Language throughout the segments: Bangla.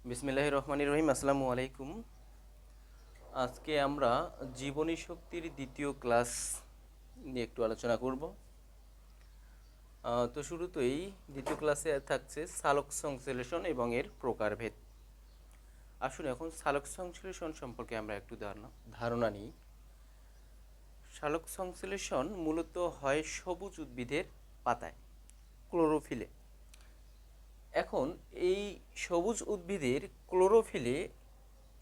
বিসমিল্লাহির রহমানির রহিম। আসসালামু আলাইকুম। আজকে আমরা জীবনী শক্তির দ্বিতীয় ক্লাস নিয়ে একটু আলোচনা করব। তো শুরুতেই দ্বিতীয় ক্লাসে থাকছে সালোক সংশ্লেষণ এবং এর প্রকারভেদ। আসুন এখন সালোক সংশ্লেষণ সম্পর্কে আমরা একটু ধারণা নিই। সালোক সংশ্লেষণ মূলত হয় সবুজ উদ্ভিদের পাতায়, ক্লোরোফিলে। এখন এই সবুজ উদ্ভিদের ক্লোরোফিলে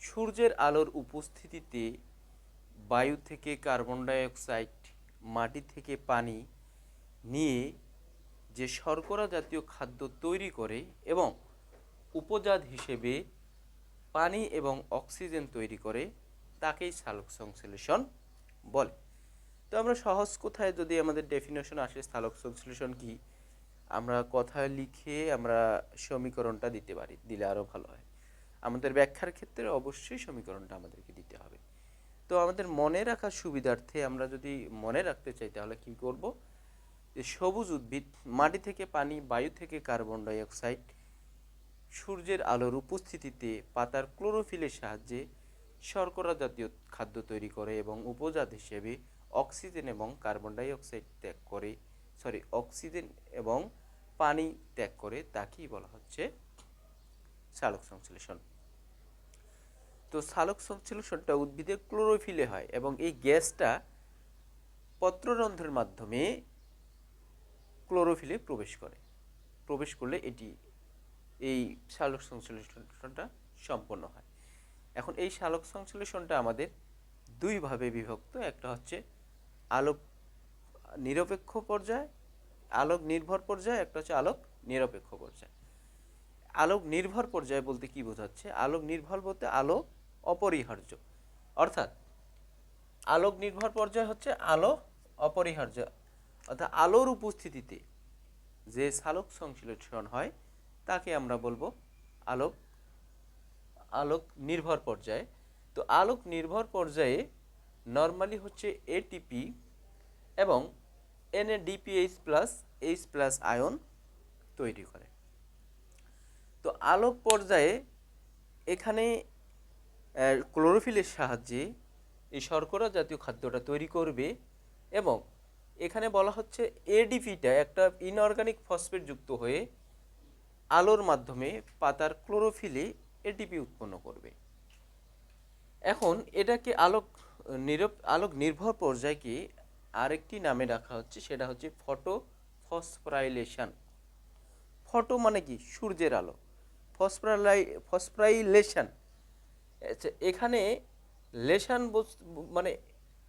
সূর্যের আলোর উপস্থিতিতে বায়ু থেকে কার্বন ডাইঅক্সাইড, মাটি থেকে পানি নিয়ে যে শর্করা জাতীয় খাদ্য তৈরি করে এবং উপজাত হিসেবে পানি এবং অক্সিজেন তৈরি করে, তাকেই সালোক সংশ্লেষণ বলে। তো আমরা সহজ কথায় যদি আমাদের ডেফিনেশন আসে সালোক সংশ্লেষণ কি, আমরা কথায় লিখে আমরা সমীকরণটা দিতে পারি, দিলে আরও ভালো হয়। আমাদের ব্যাখ্যার ক্ষেত্রে অবশ্যই সমীকরণটা আমাদেরকে দিতে হবে। তো আমাদের মনে রাখার সুবিধার্থে আমরা যদি মনে রাখতে চাই তাহলে কি করব, যে সবুজ উদ্ভিদ মাটি থেকে পানি, বায়ু থেকে কার্বন ডাইঅক্সাইড, সূর্যের আলোর উপস্থিতিতে পাতার ক্লোরোফিলের সাহায্যে শর্করা জাতীয় খাদ্য তৈরি করে এবং উপজাত হিসেবে অক্সিজেন এবং কার্বন ডাইঅক্সাইড ত্যাগ করে, অক্সিজেন এবং পানি ত্যাগ করে, তাকেই বলা হচ্ছে সালোক সংশ্লেষণ। তো সালোক সংশ্লেষণটা উদ্ভিদের ক্লোরোফিলে হয় এবং এই গ্যাসটা পত্ররন্ধ্রের মাধ্যমে ক্লোরোফিলে প্রবেশ করলে এই সালোক সংশ্লেষণটা সম্পন্ন হয়। এখন এই সালোক সংশ্লেষণটা আমাদের দুইভাবে বিভক্ত। একটা হচ্ছে আলোক নিরপেক্ষ পর্যায়, আলোক নির্ভর পর্যায়, একটা হচ্ছে আলোক নিরপেক্ষ পর্যায়। আলোক নির্ভর পর্যায় বলতে কি বোঝাচ্ছে? আলোক নির্ভর বলতে আলো অপরিহার্য, অর্থাৎ আলোক নির্ভর পর্যায় হচ্ছে আলো অপরিহার্য, অর্থাৎ আলোর উপস্থিতিতে যে সালোক সংশ্লেষণ হয় তাকে আমরা বলবো আলোক আলোক নির্ভর পর্যায়ে। তো আলোক নির্ভর পর্যায়ে নর্মালি হচ্ছে এটিপি এবং NADPH plus H plus ion তৈরি করে। তো আলোক পর্যায়ে এখানে ক্লোরোফিলের সাহায্যে এই শর্করা জাতীয় খাদ্যটা তৈরি করবে এবং এখানে বলা হচ্ছে এডিপিটা একটা ইনঅর্গানিক ফসফেট যুক্ত হয়ে আলোর মাধ্যমে পাতার ক্লোরোফিলে এটিপি উৎপন্ন করবে। এখন এটাকে আলোক নির্ভর পর্যায়কে আরেকটি নামে রাখা হচ্ছে, সেটা হচ্ছে ফটোফসফোরাইলেশন। ফটো মানে কি? সূর্যের আলো। ফসফোরাইলেশন, এখানে লেশন মানে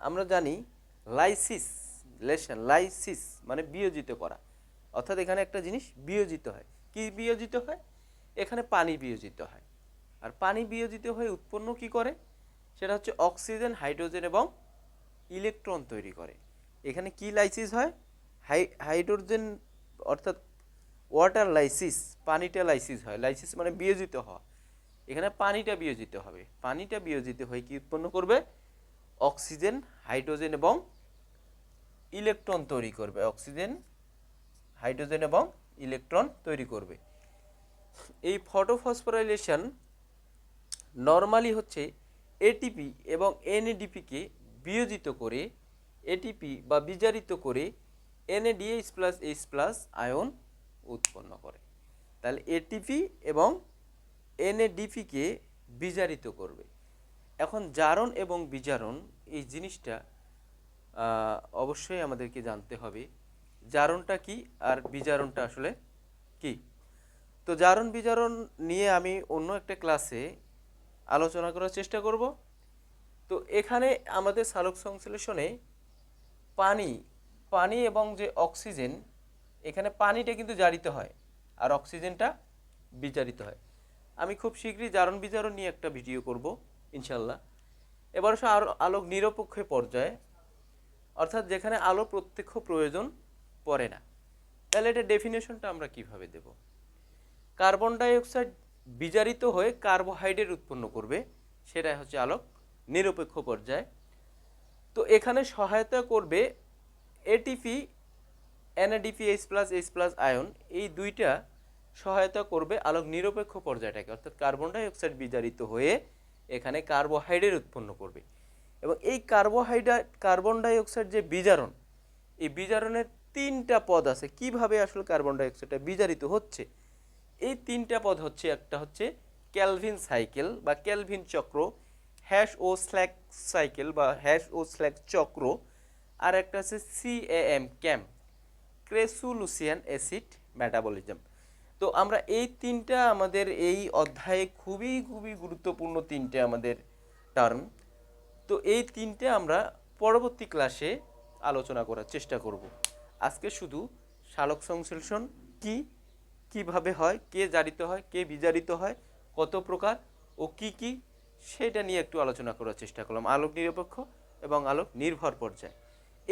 আমরা জানি লাইসিস মানে বিয়োজিত করা, অর্থাৎ এখানে একটা জিনিস বিয়োজিত হয়। কি বিয়োজিত হয়? এখানে পানি বিয়োজিত হয়। আর পানি বিয়োজিত হয়ে উৎপন্ন কি করে? সেটা হচ্ছে অক্সিজেন, হাইড্রোজেন এবং ইলেকট্রন তৈরি করে। এখানে কি লাইসিস হয়? হাইড্রোজেন অর্থাৎ ওয়াটার লাইসিস, পানিটা লাইসিস হয়। লাইসিস মানে বিয়োজিত হওয়া। এখানে পানিটা বিয়োজিত হবে। পানিটা বিয়োজিত হয়ে কি উৎপন্ন করবে? অক্সিজেন, হাইড্রোজেন এবং ইলেকট্রন তৈরি করবে। অক্সিজেন, হাইড্রোজেন এবং ইলেকট্রন তৈরি করবে। এই ফটোফসফোরাইলেশন নর্মালি হচ্ছে এটিপি এবং NADPকে বিয়োজিত করে, এটিপি বা বিজারিত করে NADH plus H plus ion উৎপন্ন করে। তাহলে এটিপি এবং NADPকে বিজারিত করবে। এখন জারণ এবং বিজারণ এই জিনিসটা অবশ্যই আমাদেরকে জানতে হবে। জারণটা কি আর বিজারণটা আসলে কি? তো জারণ বিজারণ নিয়ে আমি অন্য একটা ক্লাসে আলোচনা করার চেষ্টা করব। তো এখানে আমাদের সালোক সংশ্লেষণে পানি এবং যে অক্সিজেন, এখানে পানিটা কিন্তু জারিত হয় আর অক্সিজেনটা বিজারিত হয়। আমি খুব শীঘ্রই জারণ বিজারণ নিয়ে একটা ভিডিও করব ইনশাল্লাহ। এবার আসে আলোক নিরপেক্ষ পর্যায়ে, অর্থাৎ যেখানে আলো প্রত্যক্ষ প্রয়োজন পড়ে না। তাহলে এটা ডেফিনেশনটা আমরা কিভাবে দেব? কার্বন ডাইঅক্সাইড বিজারিত হয়ে কার্বোহাইড্রেট উৎপন্ন করবে, সেটাই হচ্ছে আলোক নিরপেক্ষ পর্যায়। তো এখানে সহায়তা করবে ATP, NADPH plus H plus ion, এই দুইটা সহায়তা করবে আলোক নিরপেক্ষ পর্যায়টাকে, অর্থাৎ কার্বন ডাই অক্সাইড বিজারিত হয়ে এখানে কার্বোহাইড্রেট উৎপন্ন করবে। এবং এই কার্বন ডাই অক্সাইড যে বিজারণ, এই বিজারণের তিনটা পদ আছে। কিভাবে আসলে কার্বন ডাই অক্সাইডটা বিজারিত হচ্ছে, এই তিনটা পদ হচ্ছে, একটা হচ্ছে ক্যালভিন সাইকেল বা ক্যালভিন চক্র, হ্যাশ ও স্ল্যাক সাইকেল বা হ্যাশ ও স্ল্যাক চক্র, আর একটা আছে CAM ক্যাম, ক্রেসুলুসিয়ান অ্যাসিড মেটাবলিজম। তো আমরা এই তিনটা আমাদের এই অধ্যায়ে খুবই খুবই গুরুত্বপূর্ণ তিনটে আমাদের টার্ম। তো এই তিনটে আমরা পরবর্তী ক্লাসে আলোচনা করার চেষ্টা করব। আজকে শুধু সালোক সংশ্লেষণ কি, কিভাবে হয়, কে জারিত হয়, কে বিজারিত হয়, কত প্রকার ও কি কি, সেটা নিয়ে একটু আলোচনা করার চেষ্টা করলাম। আলোক নিরপেক্ষ এবং আলোক নির্ভর পর্যায়,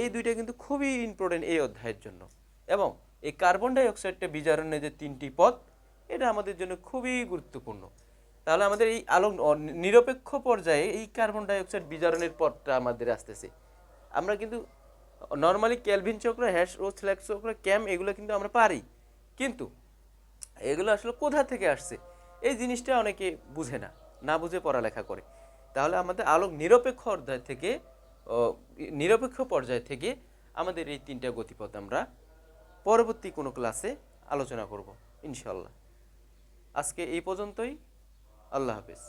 এই দুইটা কিন্তু খুবই ইম্পর্টেন্ট এই অধ্যায়ের জন্য। এবং এই কার্বন ডাই অক্সাইডটা বিজারণের যে তিনটি পদ, এটা আমাদের জন্য খুবই গুরুত্বপূর্ণ। তাহলে আমাদের এই আলোক নিরপেক্ষ পর্যায়ে এই কার্বন ডাই অক্সাইড বিজারণের পথটা আমাদের আসতেছে। আমরা কিন্তু নর্মালি ক্যালভিন চক্র, হ্যাশ ও স্ল্যাক চক্র, ক্যাম, এগুলো কিন্তু আমরা পারি, কিন্তু এগুলো আসলে কোথা থেকে আসছে এই জিনিসটা অনেকে বুঝে না, না বুঝে পড়ালেখা করে। তাহলে আমাদের আলোক নিরপেক্ষ অধ্যায় থেকে, নিরপেক্ষ পর্যায় থেকে আমাদের এই তিনটা গতিপথ আমরা পরবর্তী কোনো ক্লাসে আলোচনা করব ইনশাল্লাহ। আজকে এই পর্যন্তই। আল্লাহ হাফেজ।